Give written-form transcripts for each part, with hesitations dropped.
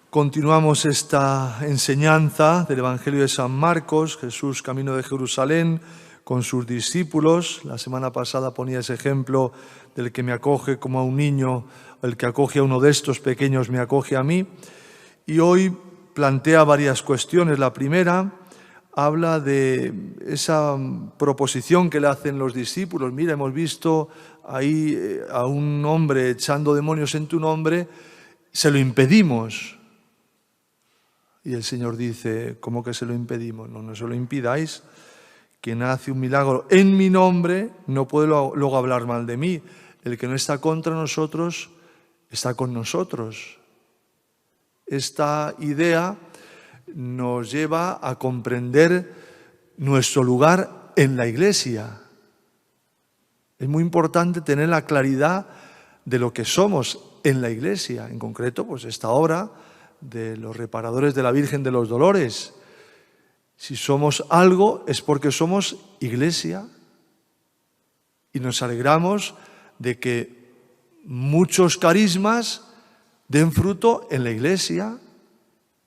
Continuamos esta enseñanza del Evangelio de San Marcos, Jesús camino de Jerusalén con sus discípulos. La semana pasada ponía ese ejemplo del que me acoge como a un niño, el que acoge a uno de estos pequeños me acoge a mí. Y hoy plantea varias cuestiones. La primera habla de esa proposición que le hacen los discípulos. Mira, hemos visto ahí a un hombre echando demonios en tu nombre, se lo impedimos. Y el Señor dice, ¿cómo que se lo impedimos? No se lo impidáis. Quien hace un milagro en mi nombre no puede luego hablar mal de mí. El que no está contra nosotros, está con nosotros. Esta idea nos lleva a comprender nuestro lugar en la Iglesia. Es muy importante tener la claridad de lo que somos en la Iglesia. En concreto, pues esta obra de los reparadores de la Virgen de los Dolores. Si somos algo es porque somos Iglesia y nos alegramos de que muchos carismas den fruto en la Iglesia.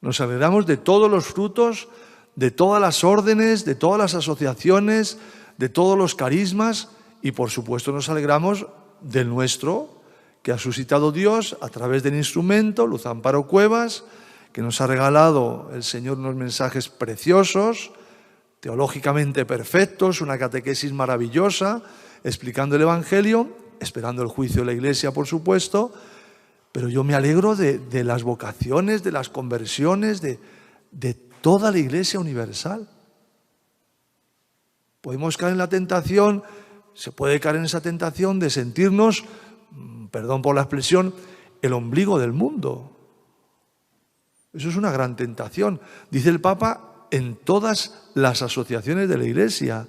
Nos alegramos de todos los frutos, de todas las órdenes, de todas las asociaciones, de todos los carismas y por supuesto nos alegramos del nuestro, que ha suscitado Dios a través del instrumento, Luz Amparo Cuevas, que nos ha regalado el Señor unos mensajes preciosos, teológicamente perfectos, una catequesis maravillosa, explicando el Evangelio, esperando el juicio de la Iglesia, por supuesto, pero yo me alegro de las vocaciones, de las conversiones, de toda la Iglesia universal. Podemos caer en la tentación, se puede caer en esa tentación de sentirnos, perdón por la expresión, el ombligo del mundo. Eso es una gran tentación. Dice el Papa en todas las asociaciones de la Iglesia.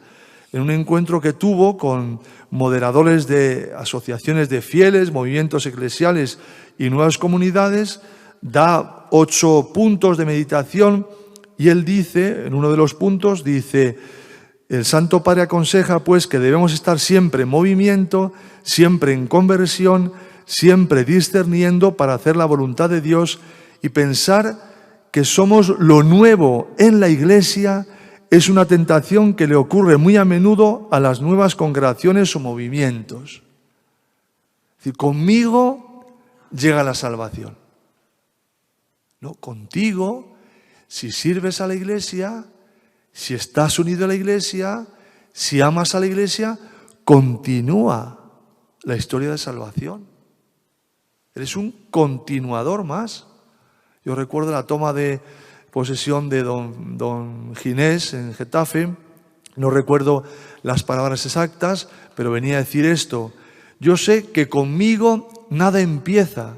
En un encuentro que tuvo con moderadores de asociaciones de fieles, movimientos eclesiales y nuevas comunidades, da 8 puntos de meditación y él dice, en uno de los puntos, dice: el Santo Padre aconseja pues que debemos estar siempre en movimiento, siempre en conversión, siempre discerniendo para hacer la voluntad de Dios y pensar que somos lo nuevo en la Iglesia es una tentación que le ocurre muy a menudo a las nuevas congregaciones o movimientos. Es decir, conmigo llega la salvación. No, contigo, si sirves a la Iglesia, si estás unido a la Iglesia, si amas a la Iglesia, continúa la historia de salvación. Eres un continuador más. Yo recuerdo la toma de posesión de don Ginés en Getafe, no recuerdo las palabras exactas, pero venía a decir esto: yo sé que conmigo nada empieza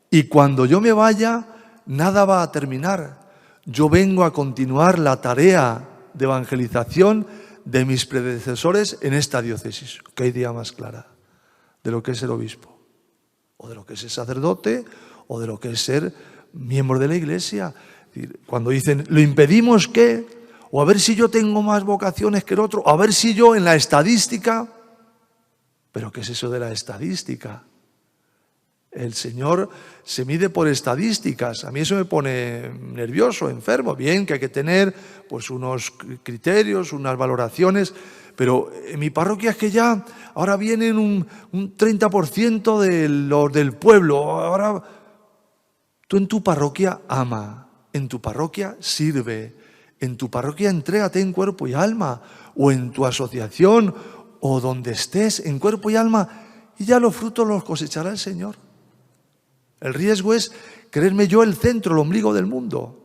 y cuando yo me vaya, nada va a terminar. Yo vengo a continuar la tarea de evangelización de mis predecesores en esta diócesis. ¿Qué idea más clara de lo que es ser obispo? O de lo que es ser sacerdote, o de lo que es ser miembro de la Iglesia. Cuando dicen, ¿lo impedimos qué? O a ver si yo tengo más vocaciones que el otro, o a ver si yo en la estadística. ¿Pero qué es eso de la estadística? El Señor se mide por estadísticas. A mí eso me pone nervioso, enfermo. Bien que hay que tener pues unos criterios, unas valoraciones, pero en mi parroquia es que ya ahora vienen un 30% de los del pueblo. Ahora tú en tu parroquia ama, en tu parroquia sirve, en tu parroquia entrégate en cuerpo y alma, o en tu asociación, o donde estés, en cuerpo y alma, y ya los frutos los cosechará el Señor. El riesgo es creerme yo el centro, el ombligo del mundo.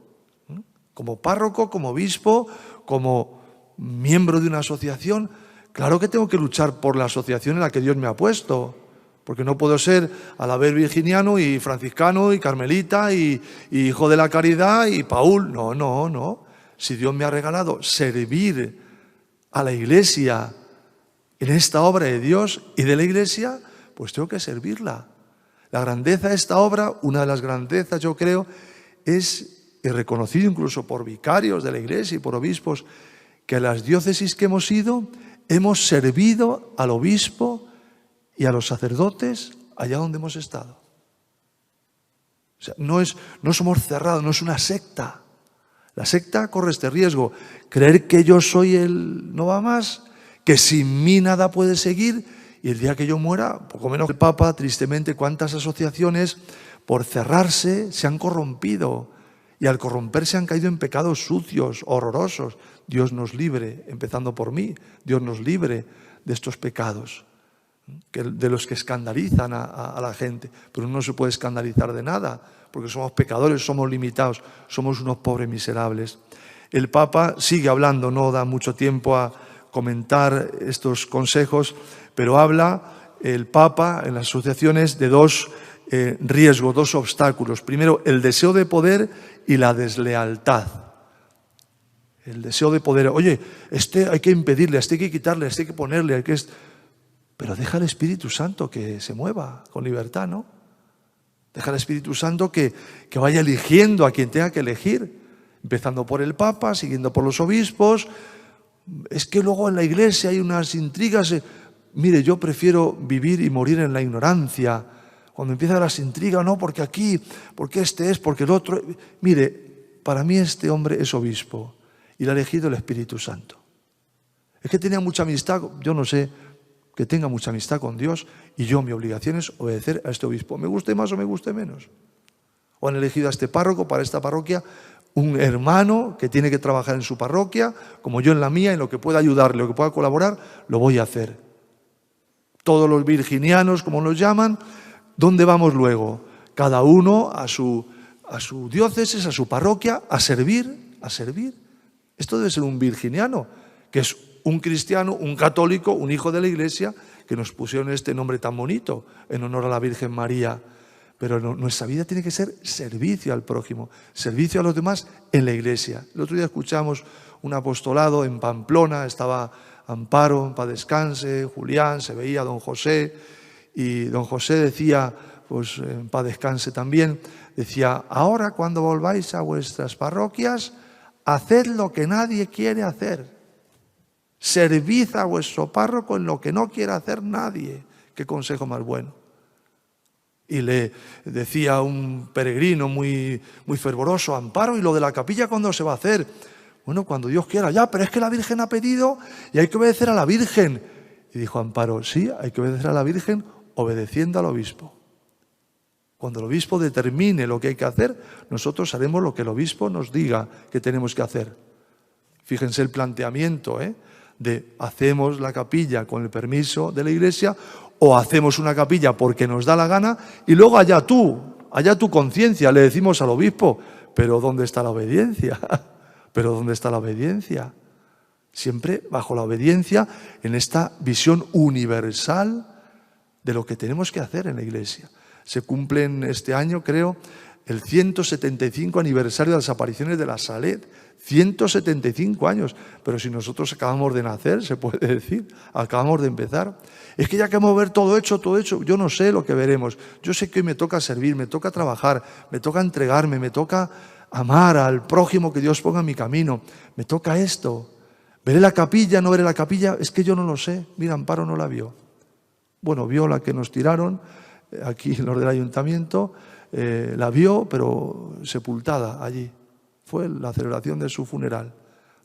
Como párroco, como obispo, como miembro de una asociación, claro que tengo que luchar por la asociación en la que Dios me ha puesto, porque no puedo ser a la vez virginiano y franciscano y carmelita y hijo de la caridad y Paul. No. Si Dios me ha regalado servir a la Iglesia en esta obra de Dios y de la Iglesia, pues tengo que servirla. La grandeza de esta obra, una de las grandezas, yo creo, es, y reconocido incluso por vicarios de la Iglesia y por obispos, que a las diócesis que hemos ido, hemos servido al obispo y a los sacerdotes allá donde hemos estado. sea, no somos cerrados, no es una secta. La secta corre este riesgo, creer que yo soy el no va más, que sin mí nada puede seguir, y el día que yo muera, poco menos el Papa, tristemente, cuántas asociaciones por cerrarse se han corrompido, y al corromperse han caído en pecados sucios, horrorosos. Dios nos libre, empezando por mí, Dios nos libre de estos pecados, de los que escandalizan a la gente. Pero uno no se puede escandalizar de nada, porque somos pecadores, somos limitados, somos unos pobres miserables. El Papa sigue hablando, no da mucho tiempo a comentar estos consejos, pero habla el Papa en las asociaciones de dos riesgos, dos obstáculos. Primero, el deseo de poder y la deslealtad. El deseo de poder. Oye, hay que impedirle, hay que quitarle, hay que ponerle, pero deja al Espíritu Santo que se mueva con libertad, ¿no? Deja al Espíritu Santo que vaya eligiendo a quien tenga que elegir, empezando por el Papa, siguiendo por los obispos. Es que luego en la Iglesia hay unas intrigas. Mire, yo prefiero vivir y morir en la ignorancia. Cuando empiezan las intrigas, no, porque aquí, porque este es, porque el otro. Mire, para mí este hombre es obispo y le ha elegido el Espíritu Santo. Es que tenía mucha amistad, yo no sé, que tenga mucha amistad con Dios, y mi obligación es obedecer a este obispo, me guste más o me guste menos. O han elegido a este párroco para esta parroquia, un hermano que tiene que trabajar en su parroquia, como yo en la mía, en lo que pueda ayudarle, lo que pueda colaborar, lo voy a hacer. Todos los virginianos, como los llaman, ¿dónde vamos luego? Cada uno a su diócesis, a su parroquia, a servir, a servir. Esto debe ser un virginiano, que es un cristiano, un católico, un hijo de la Iglesia, que nos pusieron este nombre tan bonito en honor a la Virgen María. Pero nuestra vida tiene que ser servicio al prójimo, servicio a los demás en la Iglesia. El otro día escuchamos un apostolado en Pamplona, estaba Amparo, en paz descanse, Julián, se veía don José, y don José decía, pues en paz descanse también, decía, ahora cuando volváis a vuestras parroquias, haced lo que nadie quiere hacer. Servid a vuestro párroco en lo que no quiere hacer nadie. Qué consejo más bueno. Y le decía un peregrino muy fervoroso, Amparo, ¿y lo de la capilla cuándo se va a hacer? Bueno, cuando Dios quiera, ya, pero es que la Virgen ha pedido y hay que obedecer a la Virgen. Y dijo Amparo, sí, hay que obedecer a la Virgen obedeciendo al obispo. Cuando el obispo determine lo que hay que hacer, nosotros haremos lo que el obispo nos diga que tenemos que hacer. Fíjense el planteamiento, de hacemos la capilla con el permiso de la Iglesia o hacemos una capilla porque nos da la gana y luego allá tu conciencia, le decimos al obispo, pero ¿dónde está la obediencia? ¿Pero dónde está la obediencia? Siempre bajo la obediencia en esta visión universal de lo que tenemos que hacer en la Iglesia. Se cumplen este año, creo, el 175 aniversario de las apariciones de la Salet. 175 años, pero si nosotros acabamos de nacer, se puede decir, acabamos de empezar. Es que ya que vamos a ver todo hecho, yo no sé lo que veremos. Yo sé que hoy me toca servir, me toca trabajar, me toca entregarme, me toca amar al prójimo que Dios ponga en mi camino. Me toca esto. ¿Veré la capilla, no veré la capilla? Es que yo no lo sé. Mira, Amparo no la vio. Bueno, vio la que nos tiraron, aquí los del ayuntamiento, la vio, pero sepultada allí. Fue la celebración de su funeral.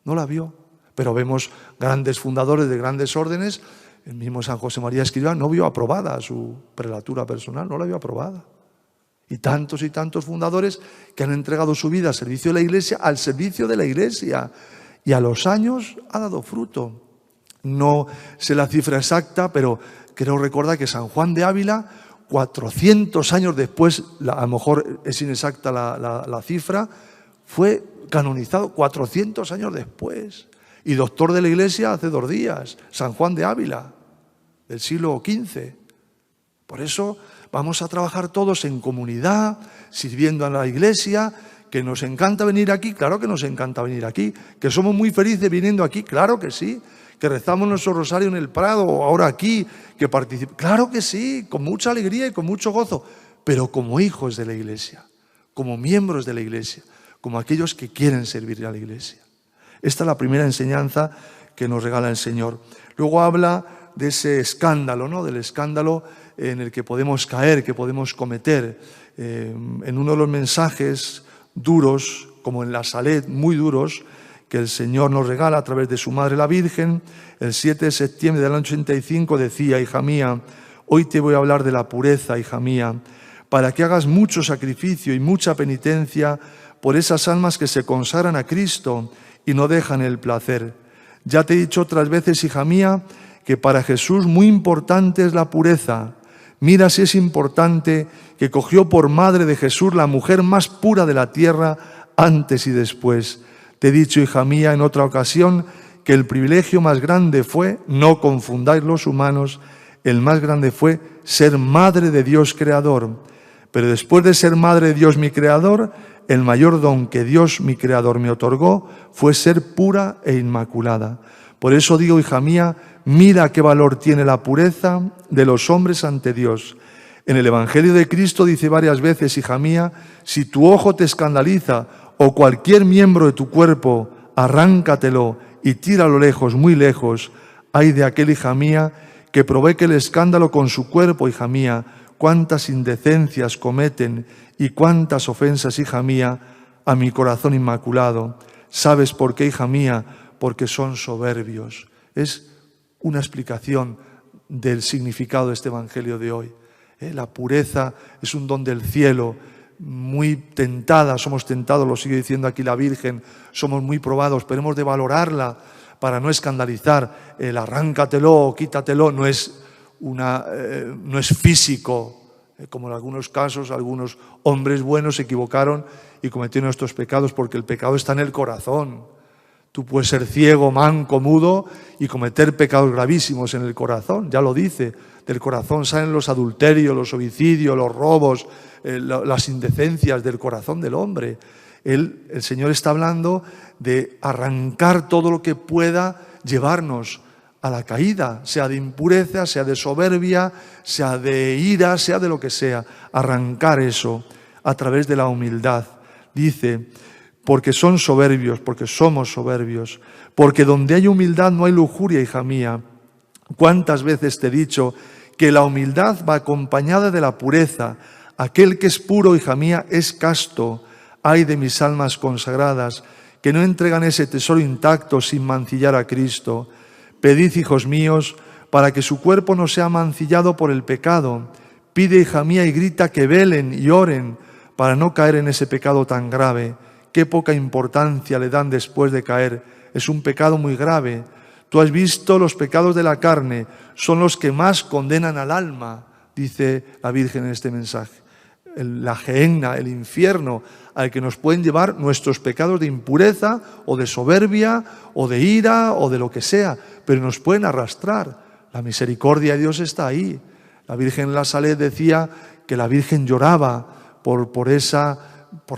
No la vio. Pero vemos grandes fundadores de grandes órdenes. El mismo San José María Escrivá no vio aprobada su prelatura personal, no la vio aprobada. Y tantos fundadores que han entregado su vida al servicio de la Iglesia, al servicio de la Iglesia. Y a los años ha dado fruto. No sé la cifra exacta, pero creo recordar que San Juan de Ávila, 400 años después, a lo mejor es inexacta la cifra, fue canonizado 400 años después. Y doctor de la Iglesia hace 2 días, San Juan de Ávila, del siglo XV. Por eso vamos a trabajar todos en comunidad, sirviendo a la Iglesia, que nos encanta venir aquí, claro que nos encanta venir aquí, que somos muy felices viniendo aquí, claro que sí, que rezamos nuestro rosario en el Prado o ahora aquí, que participamos, claro que sí, con mucha alegría y con mucho gozo, pero como hijos de la Iglesia, como miembros de la Iglesia, como aquellos que quieren servir a la Iglesia. Esta es la primera enseñanza que nos regala el Señor. Luego habla de ese escándalo, ¿no? Del escándalo en el que podemos caer, que podemos cometer. En uno de los mensajes duros, como en la Salet, muy duros, que el Señor nos regala a través de su Madre la Virgen, el 7 de septiembre del año 85 decía: hija mía, hoy te voy a hablar de la pureza, hija mía, para que hagas mucho sacrificio y mucha penitencia por esas almas que se consagran a Cristo y no dejan el placer. Ya te he dicho otras veces, hija mía, que para Jesús muy importante es la pureza. Mira si es importante que cogió por madre de Jesús la mujer más pura de la tierra antes y después. Te he dicho, hija mía, en otra ocasión, que el privilegio más grande fue, no confundáis los humanos, el más grande fue ser madre de Dios Creador. Pero después de ser madre de Dios mi Creador, el mayor don que Dios mi Creador me otorgó fue ser pura e inmaculada. Por eso digo, hija mía, mira qué valor tiene la pureza de los hombres ante Dios. En el Evangelio de Cristo dice varias veces, hija mía, si tu ojo te escandaliza o cualquier miembro de tu cuerpo, arráncatelo y tíralo lejos, muy lejos. Ay de aquel, hija mía, que provoque el escándalo con su cuerpo, hija mía, cuántas indecencias cometen y cuántas ofensas, hija mía, a mi corazón inmaculado. ¿Sabes por qué, hija mía? Porque son soberbios. Es una explicación del significado de este Evangelio de hoy. La pureza es un don del cielo, muy tentada, somos tentados, lo sigue diciendo aquí la Virgen, somos muy probados, pero hemos de valorarla para no escandalizar. El arráncatelo, quítatelo, no es físico, como en algunos casos algunos hombres buenos se equivocaron y cometieron estos pecados, porque el pecado está en el corazón. Tú puedes ser ciego, manco, mudo y cometer pecados gravísimos en el corazón, ya lo dice. Del corazón salen los adulterios, los homicidios, los robos, las indecencias del corazón del hombre. El Señor está hablando de arrancar todo lo que pueda llevarnos a la caída, sea de impureza, sea de soberbia, sea de ira, sea de lo que sea. Arrancar eso a través de la humildad. Dice, porque son soberbios, porque somos soberbios, porque donde hay humildad no hay lujuria, hija mía. ¿Cuántas veces te he dicho que la humildad va acompañada de la pureza? Aquel que es puro, hija mía, es casto. Ay de mis almas consagradas, que no entregan ese tesoro intacto sin mancillar a Cristo. Pedid, hijos míos, para que su cuerpo no sea mancillado por el pecado. Pide, hija mía, y grita que velen y oren para no caer en ese pecado tan grave. Qué poca importancia le dan después de caer. Es un pecado muy grave. Tú has visto, los pecados de la carne son los que más condenan al alma, dice la Virgen en este mensaje. La gehenna, el infierno, al que nos pueden llevar nuestros pecados de impureza o de soberbia o de ira o de lo que sea, pero nos pueden arrastrar. La misericordia de Dios está ahí. La Virgen en la Salet decía que la Virgen lloraba por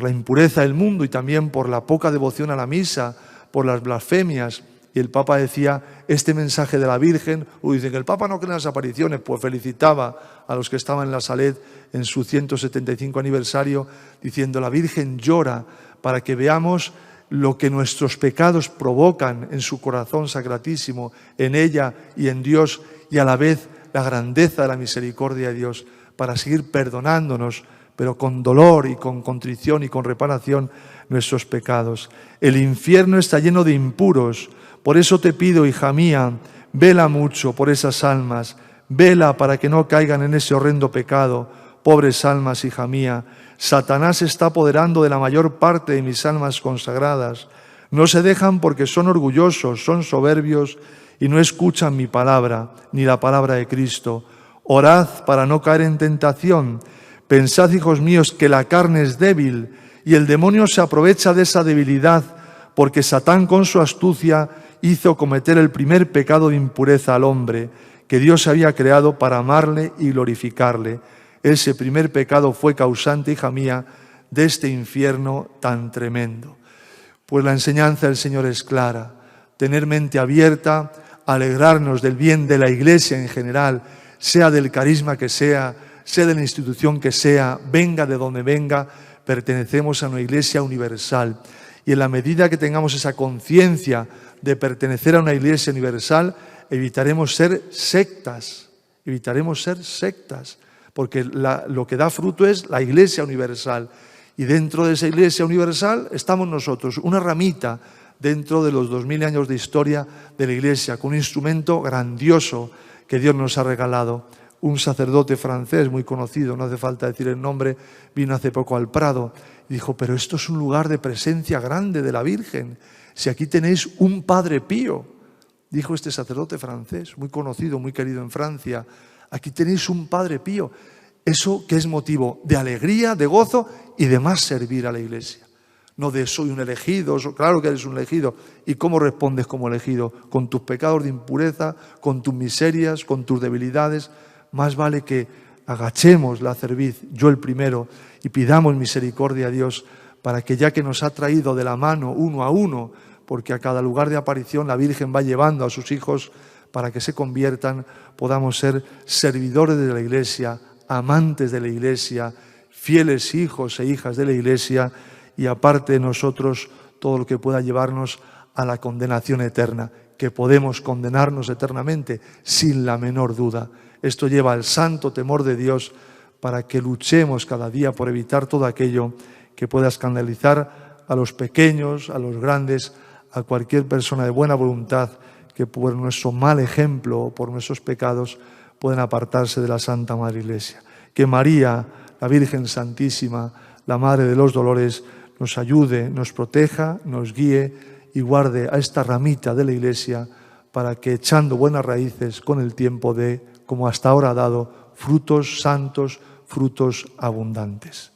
la impureza del mundo y también por la poca devoción a la misa, por las blasfemias. Y el Papa decía, este mensaje de la Virgen, dicen que el Papa no cree en las apariciones, pues felicitaba a los que estaban en la Salet en su 175 aniversario, diciendo, la Virgen llora para que veamos lo que nuestros pecados provocan en su corazón sacratísimo, en ella y en Dios, y a la vez la grandeza de la misericordia de Dios, para seguir perdonándonos, pero con dolor y con contrición y con reparación, nuestros pecados. El infierno está lleno de impuros. Por eso te pido, hija mía, vela mucho por esas almas, vela para que no caigan en ese horrendo pecado. Pobres almas, hija mía, Satanás se está apoderando de la mayor parte de mis almas consagradas. No se dejan porque son orgullosos, son soberbios y no escuchan mi palabra, ni la palabra de Cristo. Orad para no caer en tentación. Pensad, hijos míos, que la carne es débil y el demonio se aprovecha de esa debilidad, porque Satán con su astucia hizo cometer el primer pecado de impureza al hombre, que Dios había creado para amarle y glorificarle. Ese primer pecado fue causante, hija mía, de este infierno tan tremendo. Pues la enseñanza del Señor es clara: tener mente abierta, alegrarnos del bien de la Iglesia en general, sea del carisma que sea de la institución que sea, venga de donde venga, pertenecemos a una Iglesia universal. Y en la medida que tengamos esa conciencia de pertenecer a una Iglesia universal, evitaremos ser sectas evitaremos ser sectas, porque lo que da fruto es la Iglesia universal. Y dentro de esa Iglesia universal estamos nosotros, una ramita dentro de los 2000 años de historia de la Iglesia, con un instrumento grandioso que Dios nos ha regalado. Un sacerdote francés muy conocido, no hace falta decir el nombre, vino hace poco al Prado y dijo: pero esto es un lugar de presencia grande de la Virgen, si aquí tenéis un Padre Pío, dijo este sacerdote francés, muy conocido, muy querido en Francia, aquí tenéis un Padre Pío. Eso que es motivo de alegría, de gozo y de más servir a la Iglesia. No de soy un elegido, claro que eres un elegido. ¿Y cómo respondes como elegido? Con tus pecados de impureza, con tus miserias, con tus debilidades. Más vale que agachemos la cerviz, yo el primero, y pidamos misericordia a Dios para que, ya que nos ha traído de la mano uno a uno, porque a cada lugar de aparición la Virgen va llevando a sus hijos para que se conviertan, podamos ser servidores de la Iglesia, amantes de la Iglesia, fieles hijos e hijas de la Iglesia, y aparte de nosotros todo lo que pueda llevarnos a la condenación eterna, que podemos condenarnos eternamente sin la menor duda. Esto lleva al santo temor de Dios para que luchemos cada día por evitar todo aquello que pueda escandalizar a los pequeños, a los grandes, a cualquier persona de buena voluntad que por nuestro mal ejemplo o por nuestros pecados pueden apartarse de la Santa Madre Iglesia. Que María, la Virgen Santísima, la Madre de los Dolores, nos ayude, nos proteja, nos guíe y guarde a esta ramita de la Iglesia para que, echando buenas raíces con el tiempo, dé, como hasta ahora ha dado, frutos santos, frutos abundantes.